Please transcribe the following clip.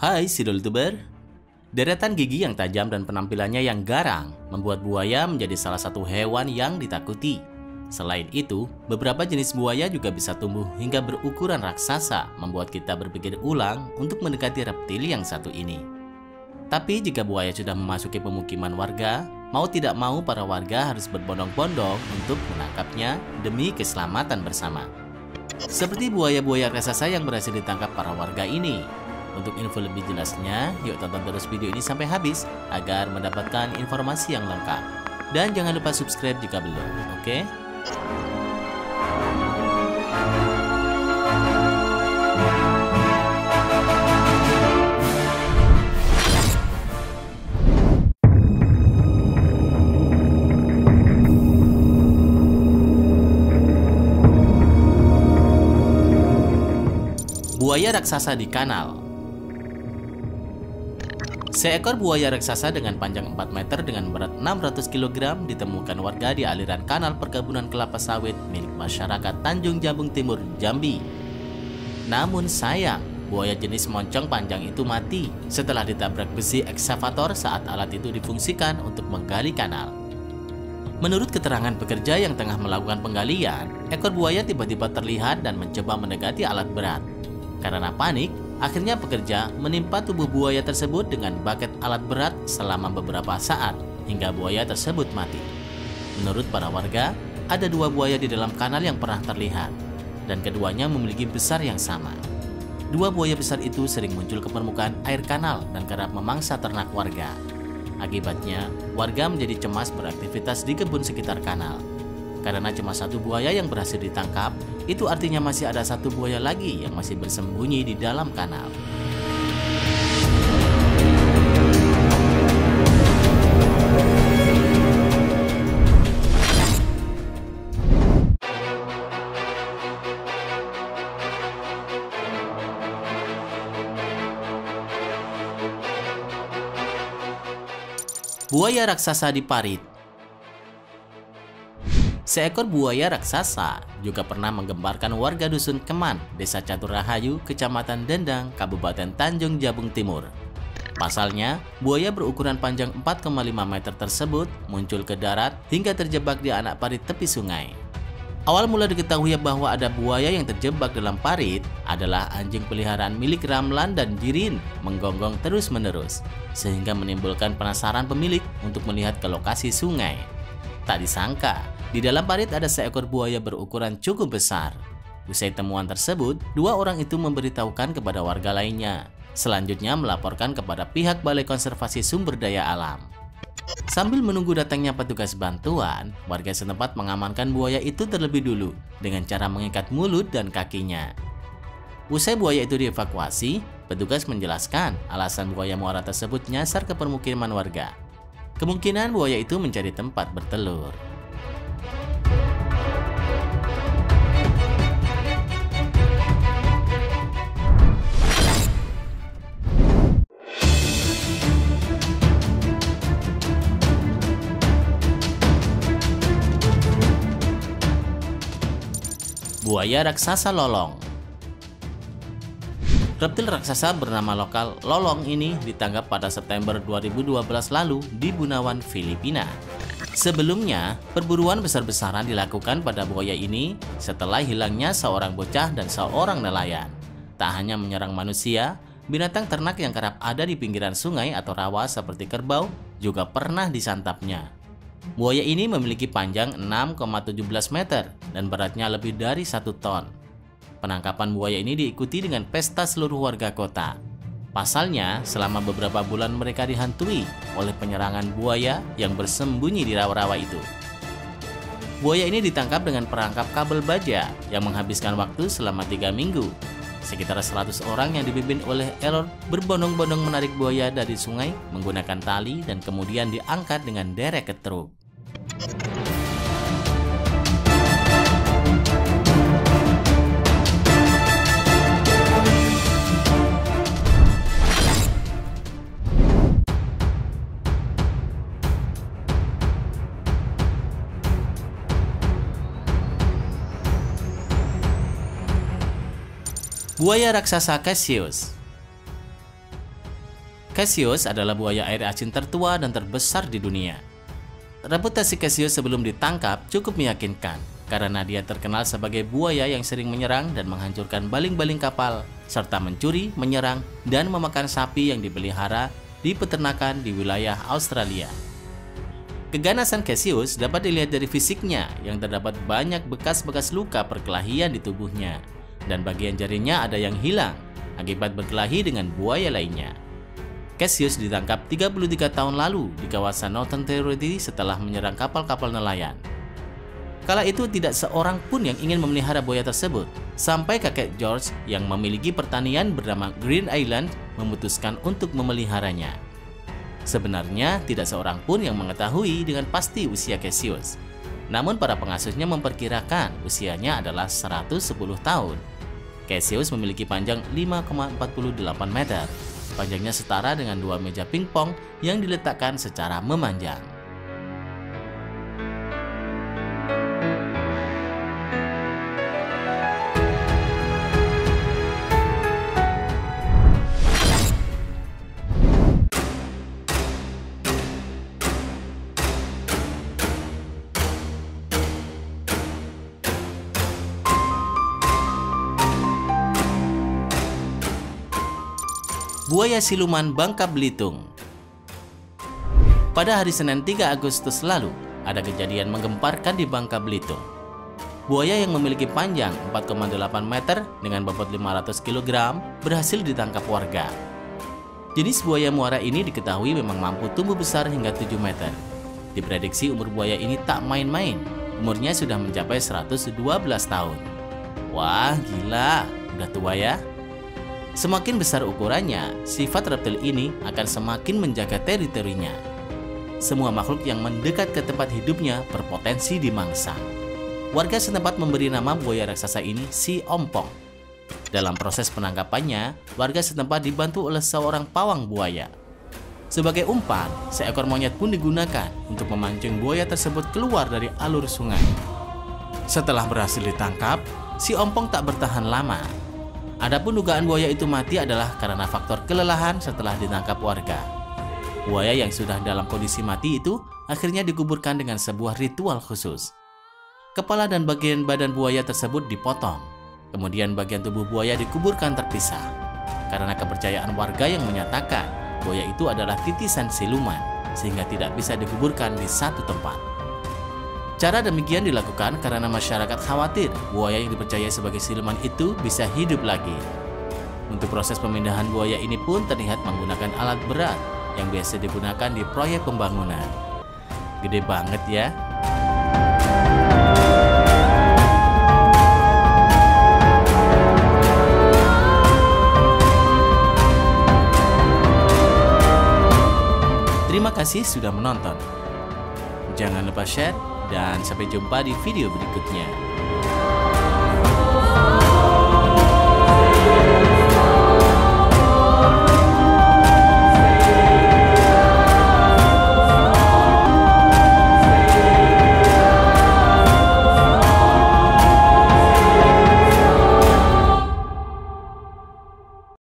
Hai Sidoltuber. Deretan gigi yang tajam dan penampilannya yang garang membuat buaya menjadi salah satu hewan yang ditakuti. Selain itu, beberapa jenis buaya juga bisa tumbuh hingga berukuran raksasa, membuat kita berpikir ulang untuk mendekati reptil yang satu ini. Tapi jika buaya sudah memasuki pemukiman warga, mau tidak mau para warga harus berbondong-bondong untuk menangkapnya demi keselamatan bersama. Seperti buaya-buaya raksasa yang berhasil ditangkap para warga ini. Untuk info lebih jelasnya, yuk tonton terus video ini sampai habis agar mendapatkan informasi yang lengkap. Dan jangan lupa subscribe jika belum, oke? Buaya raksasa di kanal. Seekor buaya raksasa dengan panjang 4 meter dengan berat 600 kg ditemukan warga di aliran kanal perkebunan kelapa sawit milik masyarakat Tanjung Jabung Timur, Jambi. Namun sayang, buaya jenis moncong panjang itu mati setelah ditabrak besi ekskavator saat alat itu difungsikan untuk menggali kanal. Menurut keterangan pekerja yang tengah melakukan penggalian, ekor buaya tiba-tiba terlihat dan mencoba mendekati alat berat. Karena panik, akhirnya pekerja menimpa tubuh buaya tersebut dengan baket alat berat selama beberapa saat hingga buaya tersebut mati. Menurut para warga, ada 2 buaya di dalam kanal yang pernah terlihat dan keduanya memiliki besar yang sama. 2 buaya besar itu sering muncul ke permukaan air kanal dan kerap memangsa ternak warga. Akibatnya, warga menjadi cemas beraktivitas di kebun sekitar kanal. Karena cuma 1 buaya yang berhasil ditangkap, itu artinya masih ada 1 buaya lagi yang masih bersembunyi di dalam kanal. Buaya raksasa di parit. Seekor buaya raksasa juga pernah menggemparkan warga dusun Keman, Desa Catur Rahayu, Kecamatan Dendang, Kabupaten Tanjung Jabung Timur. Pasalnya, buaya berukuran panjang 4,5 meter tersebut muncul ke darat hingga terjebak di anak parit tepi sungai. Awal mula diketahui bahwa ada buaya yang terjebak dalam parit adalah anjing peliharaan milik Ramlan dan Jirin menggonggong terus-menerus, sehingga menimbulkan penasaran pemilik untuk melihat ke lokasi sungai. Tak disangka, di dalam parit ada seekor buaya berukuran cukup besar. Usai temuan tersebut, 2 orang itu memberitahukan kepada warga lainnya. Selanjutnya melaporkan kepada pihak Balai Konservasi Sumber Daya Alam. Sambil menunggu datangnya petugas bantuan, warga setempat mengamankan buaya itu terlebih dulu dengan cara mengikat mulut dan kakinya. Usai buaya itu dievakuasi, petugas menjelaskan alasan buaya muara tersebut nyasar ke permukiman warga. Kemungkinan buaya itu mencari tempat bertelur. Buaya raksasa lolong. Reptil raksasa bernama lokal lolong ini ditangkap pada September 2012 lalu di Bunawan, Filipina. Sebelumnya, perburuan besar-besaran dilakukan pada buaya ini setelah hilangnya seorang bocah dan seorang nelayan. Tak hanya menyerang manusia, binatang ternak yang kerap ada di pinggiran sungai atau rawa seperti kerbau juga pernah disantapnya. Buaya ini memiliki panjang 6,17 meter dan beratnya lebih dari 1 ton. Penangkapan buaya ini diikuti dengan pesta seluruh warga kota. Pasalnya, selama beberapa bulan mereka dihantui oleh penyerangan buaya yang bersembunyi di rawa-rawa itu. Buaya ini ditangkap dengan perangkap kabel baja yang menghabiskan waktu selama 3 minggu. Sekitar 100 orang yang dipimpin oleh Elor berbondong-bondong menarik buaya dari sungai menggunakan tali dan kemudian diangkat dengan derek ke truk. Buaya raksasa Cassius. Cassius adalah buaya air asin tertua dan terbesar di dunia. Reputasi Cassius sebelum ditangkap cukup meyakinkan karena dia terkenal sebagai buaya yang sering menyerang dan menghancurkan baling-baling kapal, serta mencuri, menyerang, dan memakan sapi yang dipelihara di peternakan di wilayah Australia. Keganasan Cassius dapat dilihat dari fisiknya yang terdapat banyak bekas-bekas luka perkelahian di tubuhnya, dan bagian jarinya ada yang hilang akibat berkelahi dengan buaya lainnya. Cassius ditangkap 33 tahun lalu di kawasan Northern Territory setelah menyerang kapal-kapal nelayan. Kala itu tidak seorang pun yang ingin memelihara buaya tersebut, sampai kakek George yang memiliki pertanian bernama Green Island memutuskan untuk memeliharanya. Sebenarnya tidak seorang pun yang mengetahui dengan pasti usia Cassius. Namun para pengasuhnya memperkirakan usianya adalah 110 tahun. Cassius memiliki panjang 5,48 meter. Panjangnya setara dengan 2 meja pingpong yang diletakkan secara memanjang. Buaya siluman Bangka Belitung. Pada hari Senin 3 Agustus lalu, ada kejadian menggemparkan di Bangka Belitung. Buaya yang memiliki panjang 4,8 meter dengan bobot 500 kg berhasil ditangkap warga. Jenis buaya muara ini diketahui memang mampu tumbuh besar hingga 7 meter. Diprediksi umur buaya ini tak main-main, umurnya sudah mencapai 112 tahun. Wah, gila, udah tua ya? Semakin besar ukurannya, sifat reptil ini akan semakin menjaga teritorinya. Semua makhluk yang mendekat ke tempat hidupnya berpotensi dimangsa. Warga setempat memberi nama buaya raksasa ini Si Ompong. Dalam proses penangkapannya, warga setempat dibantu oleh seorang pawang buaya. Sebagai umpan, seekor monyet pun digunakan untuk memancing buaya tersebut keluar dari alur sungai. Setelah berhasil ditangkap, Si Ompong tak bertahan lama. Adapun dugaan buaya itu mati adalah karena faktor kelelahan setelah ditangkap warga. Buaya yang sudah dalam kondisi mati itu akhirnya dikuburkan dengan sebuah ritual khusus. Kepala dan bagian badan buaya tersebut dipotong. Kemudian bagian tubuh buaya dikuburkan terpisah. Karena kepercayaan warga yang menyatakan buaya itu adalah titisan siluman, sehingga tidak bisa dikuburkan di satu tempat. Cara demikian dilakukan karena masyarakat khawatir buaya yang dipercaya sebagai siluman itu bisa hidup lagi. Untuk proses pemindahan buaya ini pun terlihat menggunakan alat berat yang biasa digunakan di proyek pembangunan. Gede banget ya. Terima kasih sudah menonton. Jangan lupa share dan sampai jumpa di video berikutnya.